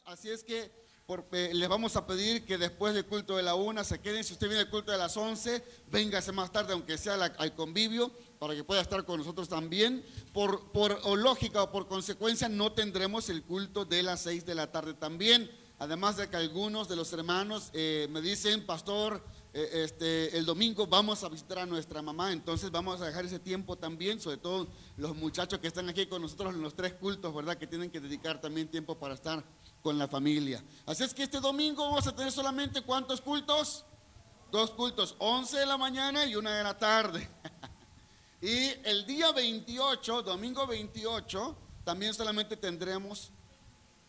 Así es que les vamos a pedir que después del culto de la 1 se queden. Si usted viene al culto de las 11, véngase más tarde, aunque sea al convivio, para que pueda estar con nosotros también. O lógica o por consecuencia, no tendremos el culto de las 6 de la tarde también. Además de que algunos de los hermanos me dicen, pastor, el domingo vamos a visitar a nuestra mamá, entonces vamos a dejar ese tiempo también, sobre todo los muchachos que están aquí con nosotros en los 3 cultos, ¿verdad? Que tienen que dedicar también tiempo para estar con la familia. Así es que este domingo vamos a tener solamente ¿cuántos cultos? 2 cultos, 11 de la mañana y 1 de la tarde. Y el día 28, domingo 28, también solamente tendremos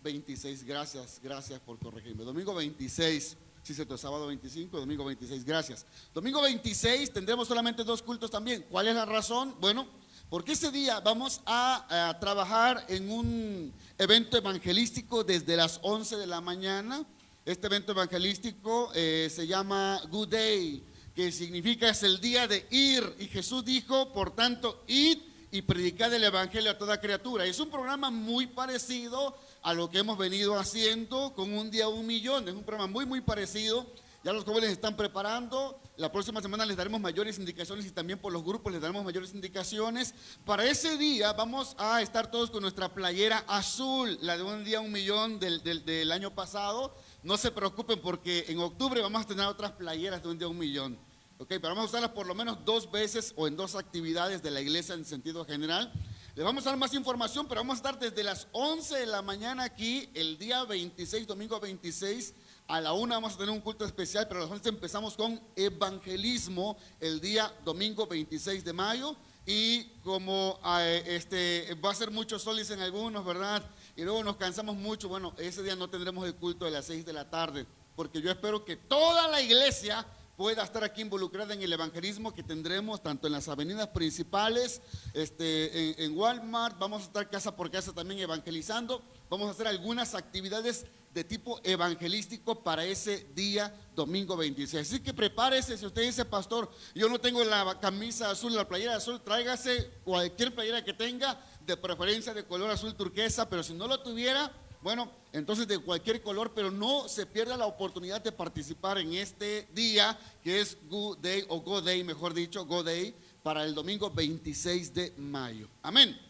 26, gracias por corregirme. Domingo 26, sí, cierto, sábado 25, domingo 26, gracias. Domingo 26 tendremos solamente 2 cultos también. ¿Cuál es la razón? Bueno, porque ese día vamos a trabajar en un evento evangelístico desde las 11 de la mañana. Este evento evangelístico se llama Good Day, que significa es el día de ir. Y Jesús dijo, por tanto, id y predicad el evangelio a toda criatura. Es un programa muy parecido a lo que hemos venido haciendo con Un Día 1 Millón. Es un programa muy parecido. Ya los jóvenes están preparando. La próxima semana les daremos mayores indicaciones y también por los grupos les daremos mayores indicaciones. Para ese día vamos a estar todos con nuestra playera azul, la de Un Día 1 Millón del año pasado. No se preocupen porque en octubre vamos a tener otras playeras de Un Día 1 Millón. Okay, pero vamos a usarlas por lo menos 2 veces o en 2 actividades de la iglesia en sentido general. Les vamos a dar más información, pero vamos a estar desde las 11 de la mañana aquí el día 26, domingo 26. A la 1 vamos a tener un culto especial, pero a las 11 empezamos con evangelismo el día domingo 26 de mayo. Y como va a ser mucho sol, dicen algunos, ¿verdad? Y luego nos cansamos mucho, bueno, ese día no tendremos el culto de las 6 de la tarde, porque yo espero que toda la iglesia pueda estar aquí involucrada en el evangelismo que tendremos tanto en las avenidas principales, en Walmart. Vamos a estar casa por casa también evangelizando. Vamos a hacer algunas actividades de tipo evangelístico para ese día domingo 26. Así que prepárese. Si usted dice, pastor, yo no tengo la camisa azul, la playera azul, tráigase cualquier playera que tenga, de preferencia de color azul turquesa, pero si no lo tuviera, bueno, entonces de cualquier color, pero no se pierda la oportunidad de participar en este día que es Good Day, o Go Day, mejor dicho, Go Day, para el domingo 26 de mayo. Amén.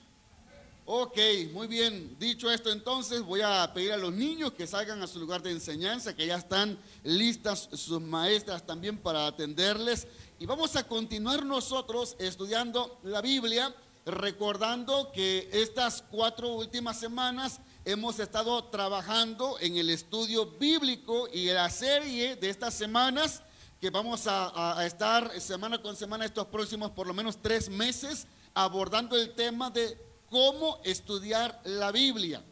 Ok, muy bien. Dicho esto, entonces voy a pedir a los niños que salgan a su lugar de enseñanza, que ya están listas sus maestras también para atenderles. Y vamos a continuar nosotros estudiando la Biblia, recordando que estas 4 últimas semanas hemos estado trabajando en el estudio bíblico y en la serie de estas semanas que vamos a estar semana con semana estos próximos por lo menos 3 meses abordando el tema de cómo estudiar la Biblia.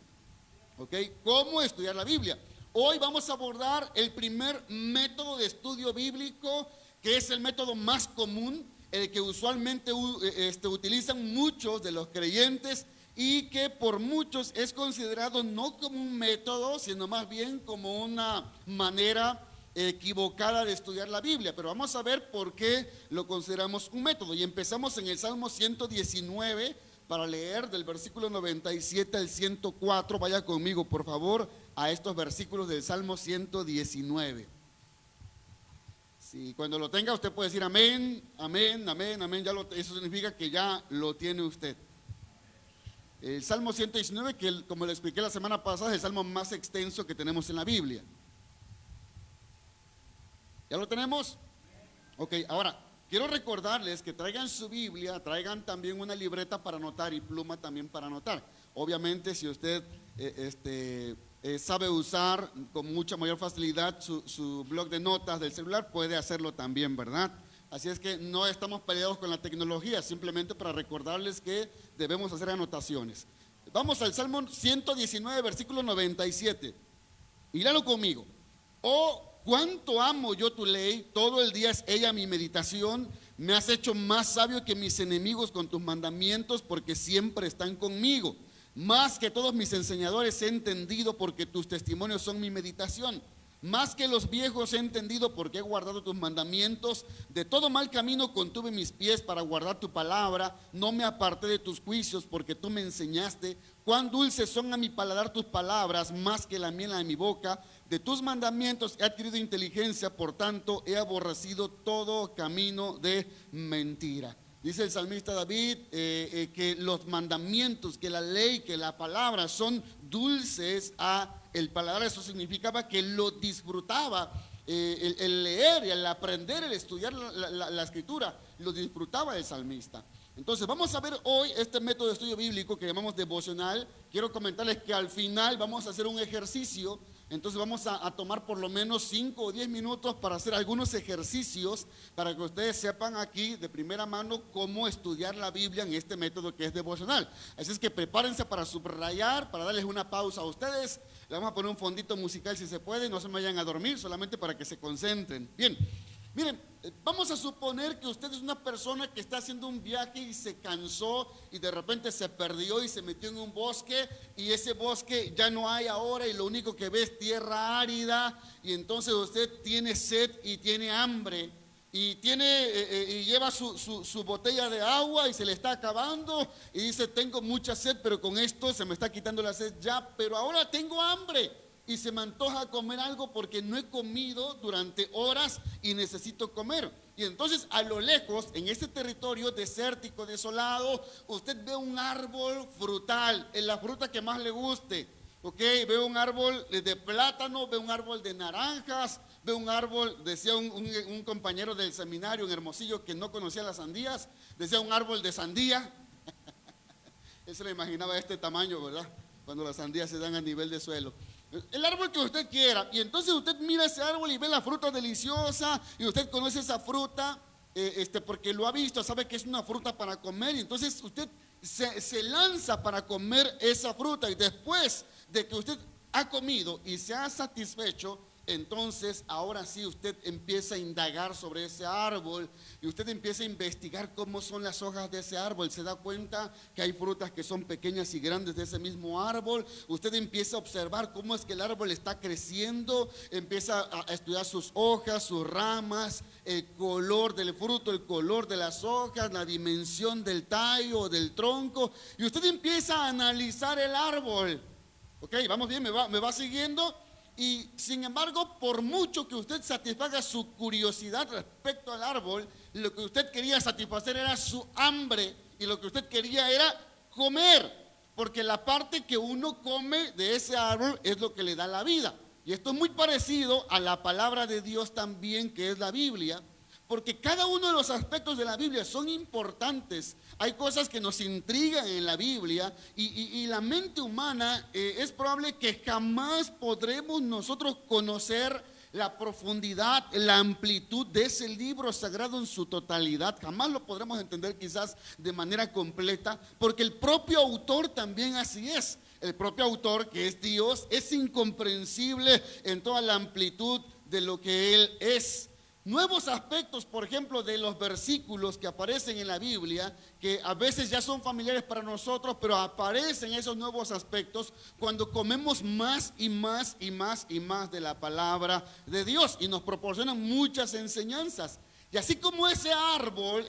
¿Ok? ¿Cómo estudiar la Biblia? Hoy vamos a abordar el primer método de estudio bíblico, que es el método más común, el que usualmente utilizan muchos de los creyentes y que por muchos es considerado no como un método, sino más bien como una manera equivocada de estudiar la Biblia. Pero vamos a ver por qué lo consideramos un método. Y empezamos en el Salmo 119 para leer del versículo 97 al 104. Vaya conmigo, por favor, a estos versículos del Salmo 119. Si cuando lo tenga usted puede decir amén, amén, amén, amén. Eso significa que ya lo tiene usted. El Salmo 119, que como le expliqué la semana pasada, es el salmo más extenso que tenemos en la Biblia. ¿Ya lo tenemos? Ok, ahora, quiero recordarles que traigan su Biblia, traigan también una libreta para anotar y pluma también para anotar. Obviamente, si usted sabe usar con mucha mayor facilidad su blog de notas del celular, puede hacerlo también, ¿verdad? Así es que no estamos peleados con la tecnología, simplemente para recordarles que debemos hacer anotaciones. Vamos al Salmo 119, versículo 97. Míralo conmigo. Oh, cuánto amo yo tu ley, todo el día es ella mi meditación. Me has hecho más sabio que mis enemigos con tus mandamientos, porque siempre están conmigo. Más que todos mis enseñadores he entendido, porque tus testimonios son mi meditación. Más que los viejos he entendido porque he guardado tus mandamientos. De todo mal camino contuve mis pies para guardar tu palabra. No me aparté de tus juicios porque tú me enseñaste. Cuán dulces son a mi paladar tus palabras, más que la miel de mi boca. De tus mandamientos he adquirido inteligencia, por tanto he aborrecido todo camino de mentira. Dice el salmista David que los mandamientos, que la ley, que la palabra son dulces a el paladar. Eso significaba que lo disfrutaba, el leer, el aprender, el estudiar la escritura, lo disfrutaba el salmista. Entonces vamos a ver hoy este método de estudio bíblico que llamamos devocional. Quiero comentarles que al final vamos a hacer un ejercicio. Entonces vamos a tomar por lo menos 5 o 10 minutos para hacer algunos ejercicios para que ustedes sepan aquí de primera mano cómo estudiar la Biblia en este método que es devocional. Así es que prepárense para subrayar, para darles una pausa a ustedes. Le vamos a poner un fondito musical si se puede, no se me vayan a dormir, solamente para que se concentren. Bien, miren, vamos a suponer que usted es una persona que está haciendo un viaje y se cansó y de repente se perdió y se metió en un bosque, y ese bosque ya no hay ahora y lo único que ve es tierra árida, y entonces usted tiene sed y tiene hambre y lleva su botella de agua y se le está acabando y dice: tengo mucha sed, pero con esto se me está quitando la sed ya, pero ahora tengo hambre. Y se me antoja comer algo porque no he comido durante horas y necesito comer. Y entonces a lo lejos, en este territorio desértico, desolado, usted ve un árbol frutal, en la fruta que más le guste. Ok, ve un árbol de plátano, ve un árbol de naranjas, ve un árbol, decía un compañero del seminario en Hermosillo que no conocía las sandías, decía un árbol de sandía. Él se lo imaginaba de este tamaño, ¿verdad? Cuando las sandías se dan a nivel de suelo. El árbol que usted quiera, y entonces usted mira ese árbol y ve la fruta deliciosa, y usted conoce esa fruta porque lo ha visto, sabe que es una fruta para comer, y entonces usted se lanza para comer esa fruta, y después de que usted ha comido y se ha satisfecho, entonces ahora sí usted empieza a indagar sobre ese árbol y usted empieza a investigar cómo son las hojas de ese árbol. Se da cuenta que hay frutas que son pequeñas y grandes de ese mismo árbol. Usted empieza a observar cómo es que el árbol está creciendo, empieza a estudiar sus hojas, sus ramas, el color del fruto, el color de las hojas, la dimensión del tallo, del tronco, y usted empieza a analizar el árbol. Ok, vamos bien, me va siguiendo. Y sin embargo, por mucho que usted satisfaga su curiosidad respecto al árbol, lo que usted quería satisfacer era su hambre, y lo que usted quería era comer, porque la parte que uno come de ese árbol es lo que le da la vida. Y esto es muy parecido a la palabra de Dios también, que es la Biblia, porque cada uno de los aspectos de la Biblia son importantes. Hay cosas que nos intrigan en la Biblia, y la mente humana es probable que jamás podremos nosotros conocer la profundidad, la amplitud de ese libro sagrado en su totalidad. Jamás lo podremos entender quizás de manera completa, porque el propio autor también así es. El propio autor, que es Dios, es incomprensible en toda la amplitud de lo que Él es. Nuevos aspectos, por ejemplo, de los versículos que aparecen en la Biblia, que a veces ya son familiares para nosotros, pero aparecen esos nuevos aspectos cuando comemos más y más y más y más de la palabra de Dios, y nos proporcionan muchas enseñanzas. Y así como ese árbol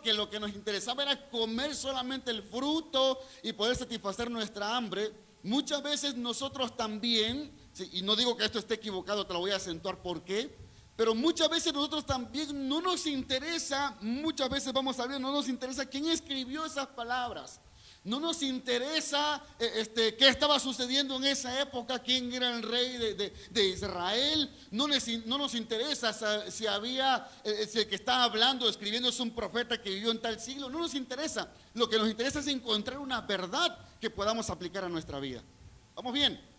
que lo que nos interesaba era comer solamente el fruto y poder satisfacer nuestra hambre, muchas veces nosotros también, y no digo que esto esté equivocado, te lo voy a acentuar por qué, pero muchas veces nosotros también no nos interesa, muchas veces vamos a ver, no nos interesa quién escribió esas palabras. No nos interesa qué estaba sucediendo en esa época, quién era el rey de Israel. No nos interesa si había, si el que está hablando, escribiendo es un profeta que vivió en tal siglo. No nos interesa. Lo que nos interesa es encontrar una verdad que podamos aplicar a nuestra vida. ¿Vamos bien?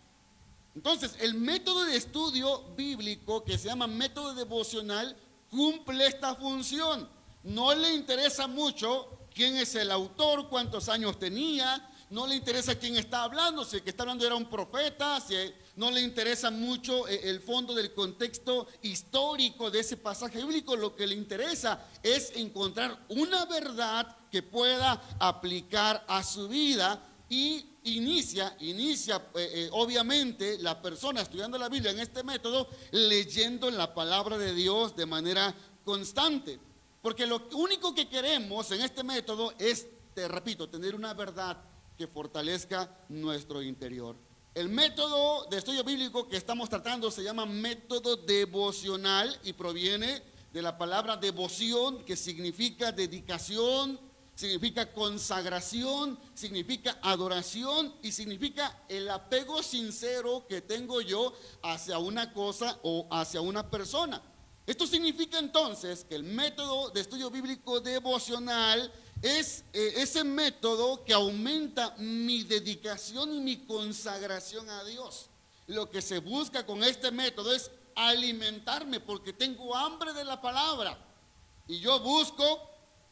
Entonces, el método de estudio bíblico, que se llama método devocional, cumple esta función. No le interesa mucho quién es el autor, cuántos años tenía, no le interesa quién está hablando, si el que está hablando era un profeta, no le interesa mucho el fondo del contexto histórico de ese pasaje bíblico. Lo que le interesa es encontrar una verdad que pueda aplicar a su vida, y inicia obviamente la persona estudiando la Biblia en este método, leyendo la palabra de Dios de manera constante. Porque lo único que queremos en este método es, te repito, tener una verdad que fortalezca nuestro interior. El método de estudio bíblico que estamos tratando se llama método devocional y proviene de la palabra devoción, que significa dedicación, significa consagración, significa adoración y significa el apego sincero que tengo yo hacia una cosa o hacia una persona. Esto significa entonces que el método de estudio bíblico devocional es ese método que aumenta mi dedicación y mi consagración a Dios. Lo que se busca con este método es alimentarme porque tengo hambre de la palabra. Y yo busco,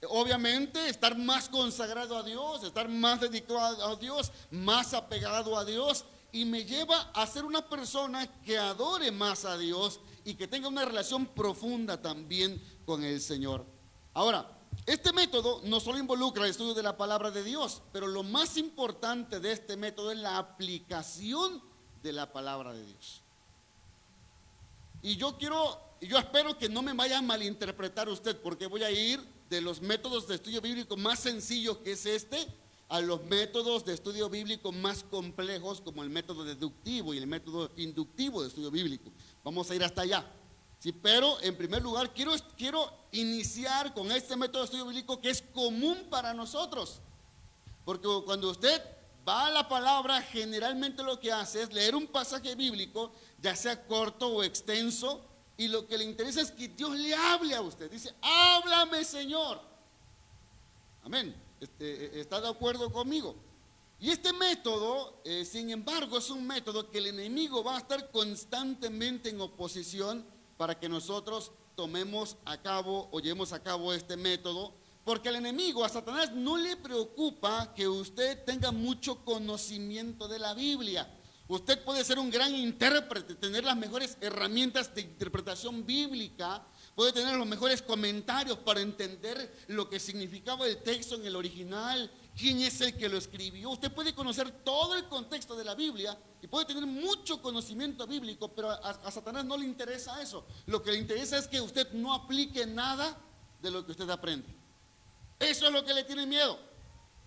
obviamente, estar más consagrado a Dios, estar más dedicado a Dios, más apegado a Dios. Y me lleva a ser una persona que adore más a Dios y que tenga una relación profunda también con el Señor. Ahora, este método no solo involucra el estudio de la palabra de Dios, pero lo más importante de este método es la aplicación de la palabra de Dios. Y yo espero que no me vaya a malinterpretar usted, porque voy a ir de los métodos de estudio bíblico más sencillos, que es este, a los métodos de estudio bíblico más complejos, como el método deductivo y el método inductivo de estudio bíblico. Vamos a ir hasta allá. Sí, pero en primer lugar quiero iniciar con este método de estudio bíblico que es común para nosotros. Porque cuando usted va a la palabra, generalmente lo que hace es leer un pasaje bíblico, ya sea corto o extenso, y lo que le interesa es que Dios le hable a usted. Dice, háblame, Señor. Amén. ¿Está de acuerdo conmigo? Y este método, sin embargo, es un método que el enemigo va a estar constantemente en oposición para que nosotros tomemos a cabo o llevemos a cabo este método, porque al enemigo, a Satanás, no le preocupa que usted tenga mucho conocimiento de la Biblia. Usted puede ser un gran intérprete, tener las mejores herramientas de interpretación bíblica, puede tener los mejores comentarios para entender lo que significaba el texto en el original, quién es el que lo escribió. Usted puede conocer todo el contexto de la Biblia y puede tener mucho conocimiento bíblico, pero a Satanás no le interesa eso. Lo que le interesa es que usted no aplique nada de lo que usted aprende. Eso es lo que le tiene miedo.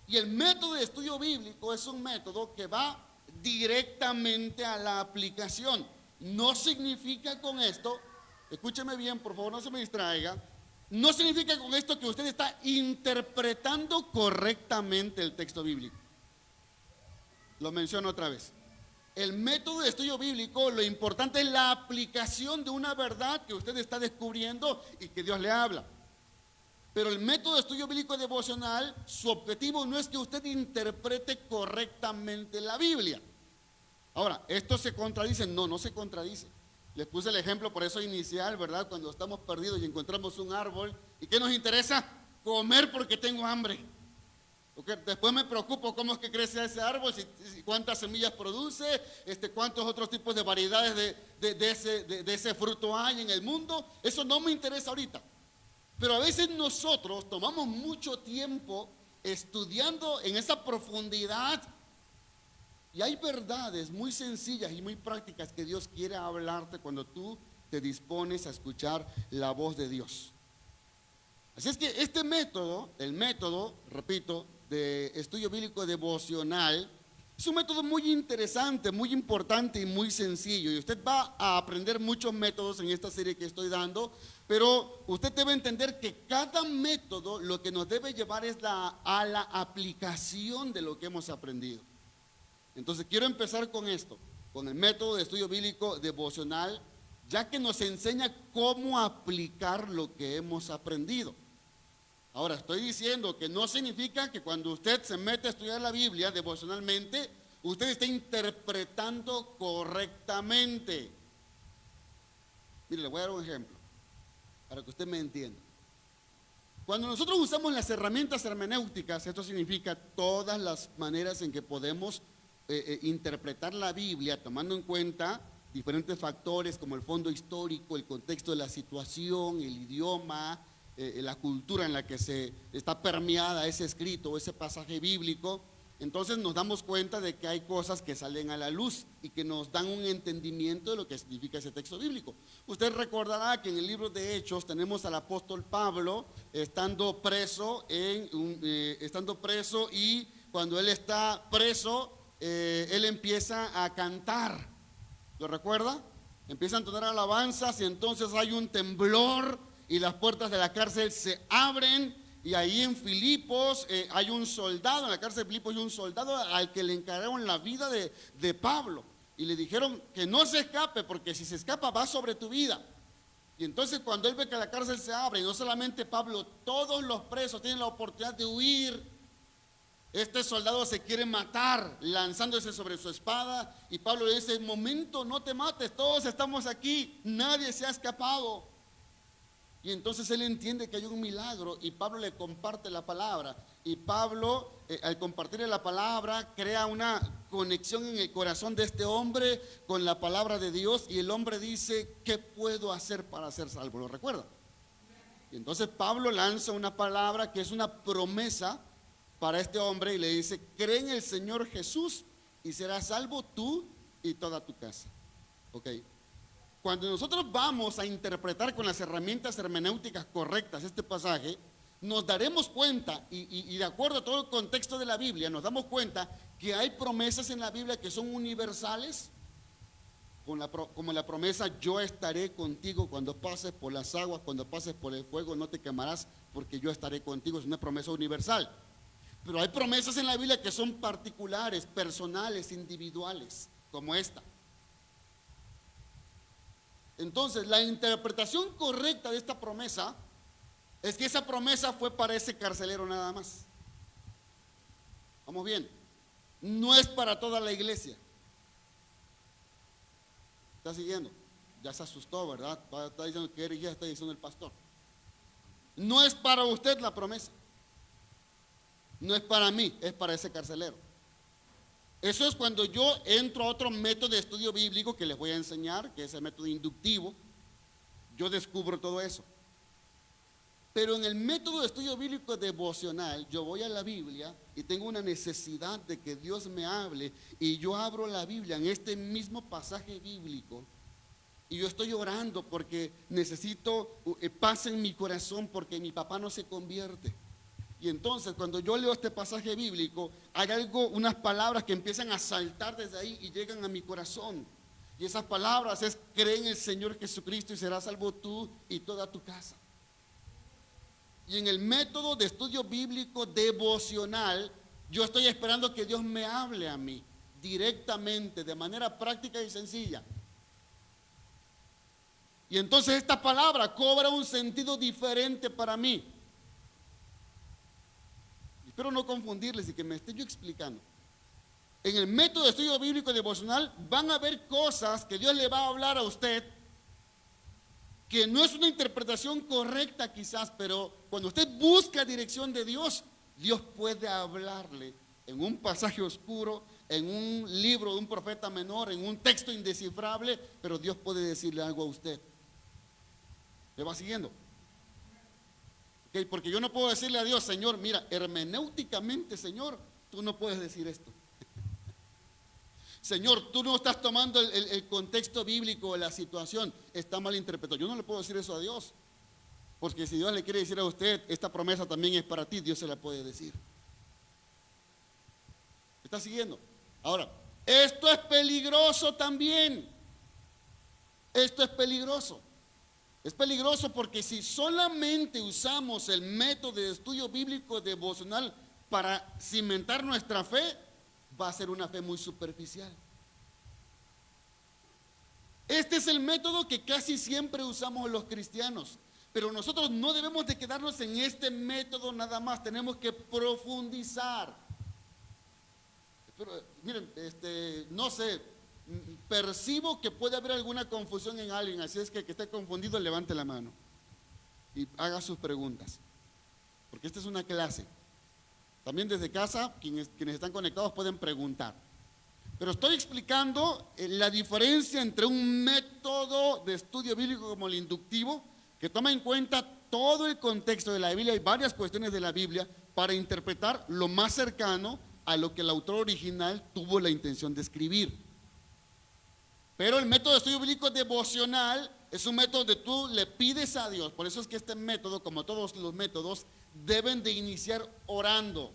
Y el método de estudio bíblico es un método que va directamente a la aplicación. No significa con esto, escúcheme bien, por favor, no se me distraiga. No significa con esto que usted está interpretando correctamente el texto bíblico. Lo menciono otra vez. El método de estudio bíblico, lo importante es la aplicación de una verdad que usted está descubriendo y que Dios le habla. Pero el método de estudio bíblico devocional, su objetivo no es que usted interprete correctamente la Biblia. Ahora, ¿esto se contradice? No, no se contradice. Les puse el ejemplo por eso inicial, ¿verdad? Cuando estamos perdidos y encontramos un árbol, ¿y qué nos interesa? Comer porque tengo hambre. Okay. Después me preocupo cómo es que crece ese árbol, cuántas semillas produce, cuántos otros tipos de variedades de ese fruto hay en el mundo. Eso no me interesa ahorita. Pero a veces nosotros tomamos mucho tiempo estudiando en esa profundidad. Y hay verdades muy sencillas y muy prácticas que Dios quiere hablarte cuando tú te dispones a escuchar la voz de Dios. Así es que este método, el método, repito, de estudio bíblico devocional, es un método muy interesante, muy importante y muy sencillo. Y usted va a aprender muchos métodos en esta serie que estoy dando, pero usted debe entender que cada método lo que nos debe llevar es a la aplicación de lo que hemos aprendido. Entonces quiero empezar con esto, con el método de estudio bíblico devocional, ya que nos enseña cómo aplicar lo que hemos aprendido. Ahora, estoy diciendo que no significa que cuando usted se mete a estudiar la Biblia devocionalmente, usted esté interpretando correctamente. Mire, le voy a dar un ejemplo, para que usted me entienda. Cuando nosotros usamos las herramientas hermenéuticas, esto significa todas las maneras en que podemos interpretar la Biblia, tomando en cuenta diferentes factores como el fondo histórico, el contexto de la situación, el idioma, la cultura en la que se está permeada ese escrito o ese pasaje bíblico. entonces nos damos cuenta de que hay cosas que salen a la luz y que nos dan un entendimiento de lo que significa ese texto bíblico. Usted recordará que en el libro de Hechos tenemos al apóstol Pablo estando preso, y cuando él está preso, él empieza a cantar. ¿Lo recuerda? Empieza a entonar alabanzas y entonces hay un temblor y las puertas de la cárcel se abren. Y ahí en Filipos hay un soldado, en la cárcel de Filipos hay un soldado al que le encargaron la vida de Pablo. Y le dijeron que no se escape, porque si se escapa va sobre tu vida. Y entonces cuando él ve que la cárcel se abre, y no solamente Pablo, todos los presos tienen la oportunidad de huir. Este soldado se quiere matar, lanzándose sobre su espada. Y Pablo le dice: momento, no te mates, todos estamos aquí, nadie se ha escapado. Y entonces él entiende que hay un milagro y Pablo le comparte la palabra. Y Pablo, al compartirle la palabra, crea una conexión en el corazón de este hombre con la palabra de Dios. Y el hombre dice: ¿qué puedo hacer para ser salvo? ¿Lo recuerda? Y entonces Pablo lanza una palabra que es una promesa para este hombre y le dice: cree en el Señor Jesús y serás salvo tú y toda tu casa. Ok. Cuando nosotros vamos a interpretar con las herramientas hermenéuticas correctas este pasaje, nos daremos cuenta, y de acuerdo a todo el contexto de la Biblia, nos damos cuenta que hay promesas en la Biblia que son universales, como la promesa: yo estaré contigo cuando pases por las aguas, cuando pases por el fuego, no te quemarás, porque yo estaré contigo. Es una promesa universal. Pero hay promesas en la Biblia que son particulares, personales, individuales, como esta. Entonces, la interpretación correcta de esta promesa es que esa promesa fue para ese carcelero nada más. Vamos bien, no es para toda la iglesia. ¿Está siguiendo? Ya se asustó, ¿verdad? Está diciendo que ya está diciendo el pastor. No es para usted la promesa. No es para mí, es para ese carcelero. Eso es cuando yo entro a otro método de estudio bíblico que les voy a enseñar, que es el método inductivo. Yo descubro todo eso. Pero en el método de estudio bíblico devocional, yo voy a la Biblia y tengo una necesidad de que Dios me hable, y yo abro la Biblia en este mismo pasaje bíblico y yo estoy orando porque necesito paz en mi corazón, porque mi papá no se convierte. Y entonces cuando yo leo este pasaje bíblico, hay unas palabras que empiezan a saltar desde ahí y llegan a mi corazón. Y esas palabras es: cree en el Señor Jesucristo y serás salvo tú y toda tu casa. Y en el método de estudio bíblico devocional, yo estoy esperando que Dios me hable a mí directamente, de manera práctica y sencilla. Y entonces esta palabra cobra un sentido diferente para mí. Espero no confundirles y que me esté yo explicando. En el método de estudio bíblico devocional van a haber cosas que Dios le va a hablar a usted, que no es una interpretación correcta quizás, pero cuando usted busca dirección de Dios, Dios puede hablarle en un pasaje oscuro, en un libro de un profeta menor, en un texto indescifrable, pero Dios puede decirle algo a usted. ¿Me va siguiendo? Porque yo no puedo decirle a Dios: Señor, mira, hermenéuticamente, Señor, tú no puedes decir esto. Señor, tú no estás tomando el contexto bíblico de la situación, está mal interpretado. Yo no le puedo decir eso a Dios, porque si Dios le quiere decir a usted: esta promesa también es para ti, Dios se la puede decir. ¿Está siguiendo? Ahora, esto es peligroso también. Esto es peligroso. Es peligroso porque si solamente usamos el método de estudio bíblico devocional para cimentar nuestra fe, va a ser una fe muy superficial. Este es el método que casi siempre usamos los cristianos, pero nosotros no debemos de quedarnos en este método nada más, tenemos que profundizar. Pero, miren, no sé, percibo que puede haber alguna confusión en alguien, así es que el que esté confundido levante la mano y haga sus preguntas, porque esta es una clase. También desde casa, quienes están conectados pueden preguntar, pero estoy explicando la diferencia entre un método de estudio bíblico como el inductivo, que toma en cuenta todo el contexto de la Biblia y varias cuestiones de la Biblia para interpretar lo más cercano a lo que el autor original tuvo la intención de escribir. Pero el método de estudio bíblico devocional es un método donde tú le pides a Dios. Por eso es que este método, como todos los métodos, deben de iniciar orando.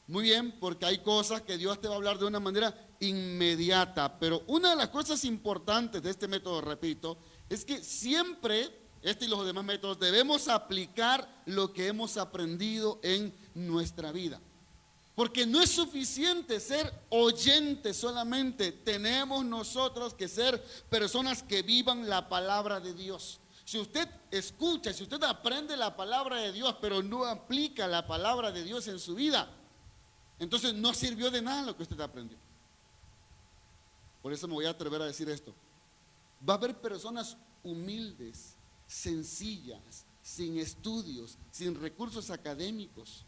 Muy bien, porque hay cosas que Dios te va a hablar de una manera inmediata. Pero una de las cosas importantes de este método, repito, es que siempre, este y los demás métodos, debemos aplicar lo que hemos aprendido en nuestra vida. Porque no es suficiente ser oyentes solamente, tenemos nosotros que ser personas que vivan la palabra de Dios. Si usted escucha, si usted aprende la palabra de Dios, pero no aplica la palabra de Dios en su vida, entonces no sirvió de nada lo que usted aprendió. Por eso me voy a atrever a decir esto. Va a haber personas humildes, sencillas, sin estudios, sin recursos académicos,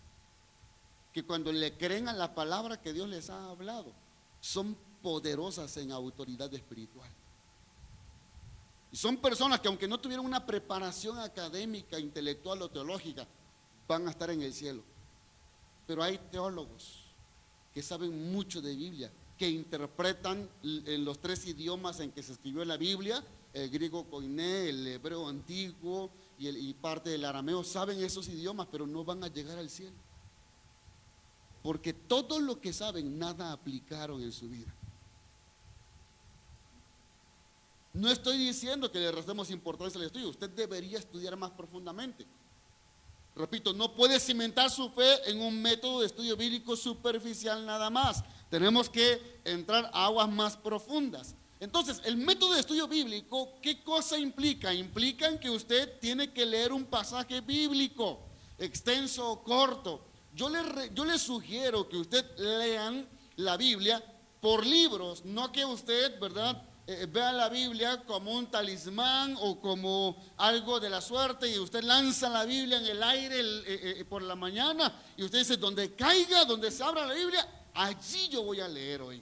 que cuando le creen a la palabra que Dios les ha hablado, son poderosas en autoridad espiritual. Y son personas que aunque no tuvieran una preparación académica, intelectual o teológica, van a estar en el cielo. Pero hay teólogos que saben mucho de Biblia, que interpretan en los 3 idiomas en que se escribió la Biblia, el griego koiné, el hebreo antiguo y parte del arameo, saben esos idiomas, pero no van a llegar al cielo. Porque todo lo que saben, nada aplicaron en su vida. No estoy diciendo que le restemos importancia al estudio, usted debería estudiar más profundamente. Repito, no puede cimentar su fe en un método de estudio bíblico superficial nada más. Tenemos que entrar a aguas más profundas. Entonces, el método de estudio bíblico, ¿qué cosa implica? Implica en que usted tiene que leer un pasaje bíblico, extenso o corto. Yo le sugiero que usted lean la Biblia por libros, no que usted, ¿verdad?, vea la Biblia como un talismán o como algo de la suerte y usted lanza la Biblia en el aire por la mañana y usted dice, donde caiga, donde se abra la Biblia, allí yo voy a leer hoy.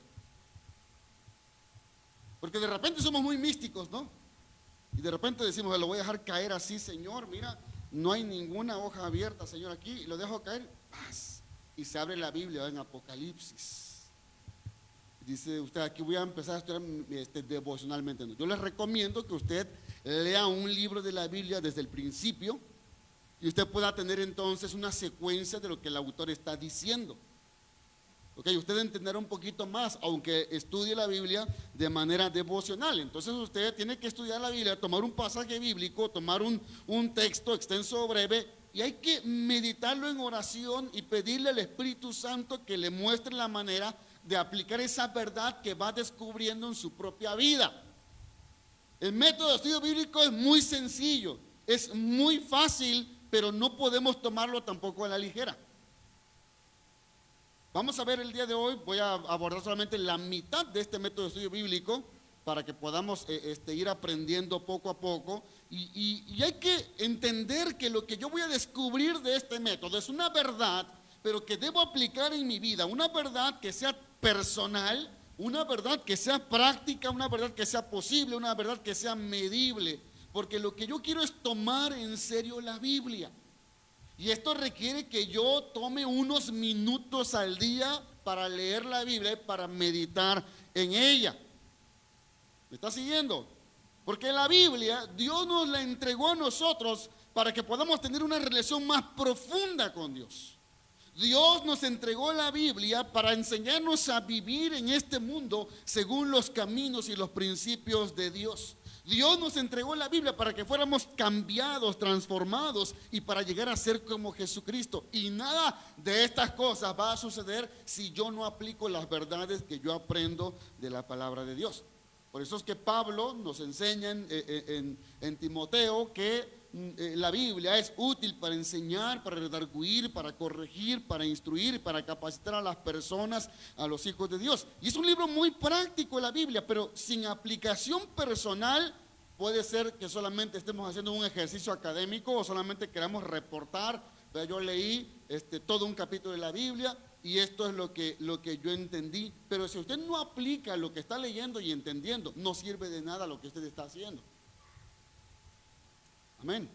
Porque de repente somos muy místicos, ¿no? Y de repente decimos, lo voy a dejar caer así, Señor, mira, no hay ninguna hoja abierta, Señor, aquí, y lo dejo caer, ¡paz! Y se abre la Biblia en Apocalipsis. Dice usted, aquí voy a empezar a estudiar devocionalmente. Yo les recomiendo que usted lea un libro de la Biblia desde el principio y usted pueda tener entonces una secuencia de lo que el autor está diciendo. Ok, usted entenderá un poquito más, aunque estudie la Biblia de manera devocional. Entonces usted tiene que estudiar la Biblia, tomar un pasaje bíblico, tomar un texto extenso o breve, y hay que meditarlo en oración y pedirle al Espíritu Santo que le muestre la manera de aplicar esa verdad que va descubriendo en su propia vida. El método de estudio bíblico es muy sencillo, es muy fácil, pero no podemos tomarlo tampoco a la ligera. Vamos a ver el día de hoy, voy a abordar solamente la mitad de este método de estudio bíblico para que podamos ir aprendiendo poco a poco y hay que entender que lo que yo voy a descubrir de este método es una verdad, pero que debo aplicar en mi vida, una verdad que sea personal, una verdad que sea práctica, una verdad que sea posible, una verdad que sea medible, porque lo que yo quiero es tomar en serio la Biblia. Y esto requiere que yo tome unos minutos al día para leer la Biblia y para meditar en ella. ¿Me está siguiendo? Porque la Biblia, Dios nos la entregó a nosotros para que podamos tener una relación más profunda con Dios. Dios nos entregó la Biblia para enseñarnos a vivir en este mundo según los caminos y los principios de Dios. Dios nos entregó la Biblia para que fuéramos cambiados, transformados y para llegar a ser como Jesucristo. Y nada de estas cosas va a suceder si yo no aplico las verdades que yo aprendo de la palabra de Dios. Por eso es que Pablo nos enseña en Timoteo que la Biblia es útil para enseñar, para redarguir, para corregir, para instruir, para capacitar a las personas, a los hijos de Dios. Y es un libro muy práctico la Biblia, pero sin aplicación personal puede ser que solamente estemos haciendo un ejercicio académico o solamente queramos reportar. Yo leí todo un capítulo de la Biblia y esto es lo que yo entendí. Pero si usted no aplica lo que está leyendo y entendiendo, no sirve de nada lo que usted está haciendo. Amén.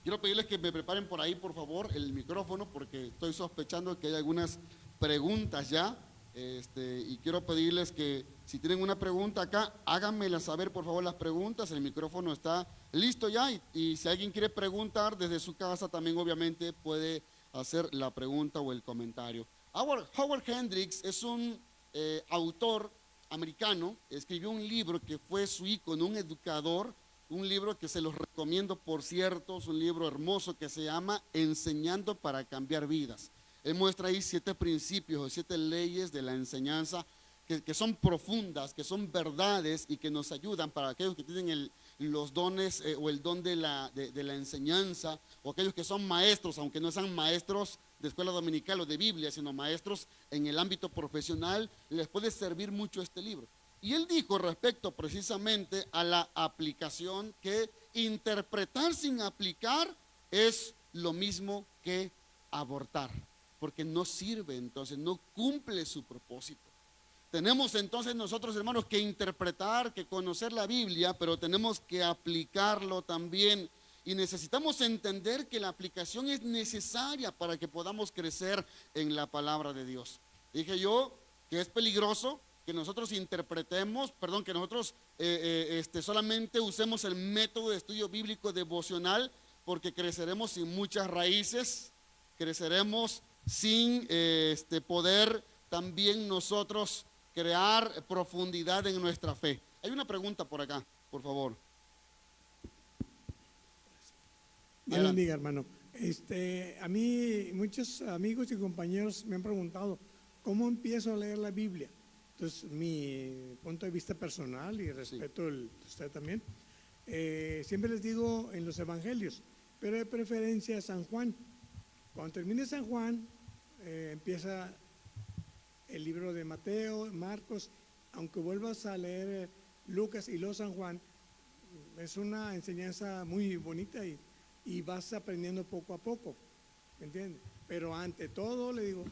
Quiero pedirles que me preparen por ahí, por favor, el micrófono, porque estoy sospechando que hay algunas preguntas ya. Y quiero pedirles que si tienen una pregunta acá, háganmela saber, por favor, las preguntas. El micrófono está listo ya y si alguien quiere preguntar desde su casa, también obviamente puede hacer la pregunta o el comentario. Howard Hendricks es un autor americano, escribió un libro que fue su ícono, un educador, un libro que se los recomiendo, por cierto, es un libro hermoso que se llama Enseñando para cambiar vidas. Él muestra ahí 7 principios o 7 leyes de la enseñanza que son profundas, que son verdades y que nos ayudan para aquellos que tienen los dones o el don de la enseñanza, o aquellos que son maestros, aunque no sean maestros de escuela dominical o de Biblia, sino maestros en el ámbito profesional, les puede servir mucho este libro. Y él dijo respecto precisamente a la aplicación que interpretar sin aplicar es lo mismo que abortar, porque no sirve, entonces no cumple su propósito. Tenemos entonces nosotros, hermanos, que interpretar, que conocer la Biblia, pero tenemos que aplicarlo también. Y necesitamos entender que la aplicación es necesaria para que podamos crecer en la palabra de Dios. Dije yo que es peligroso que nosotros interpretemos, que nosotros solamente usemos el método de estudio bíblico devocional, porque creceremos sin muchas raíces, creceremos sin poder también nosotros crear profundidad en nuestra fe. Hay una pregunta por acá, por favor. Dios bendiga, hermano. A mí muchos amigos y compañeros me han preguntado cómo empiezo a leer la Biblia. Entonces, mi punto de vista personal, y respeto el de usted también, siempre les digo en los evangelios, pero de preferencia San Juan. Cuando termine San Juan, empieza el libro de Mateo, Marcos, aunque vuelvas a leer Lucas y luego San Juan, es una enseñanza muy bonita y vas aprendiendo poco a poco, ¿me entiendes? Pero ante todo, le digo,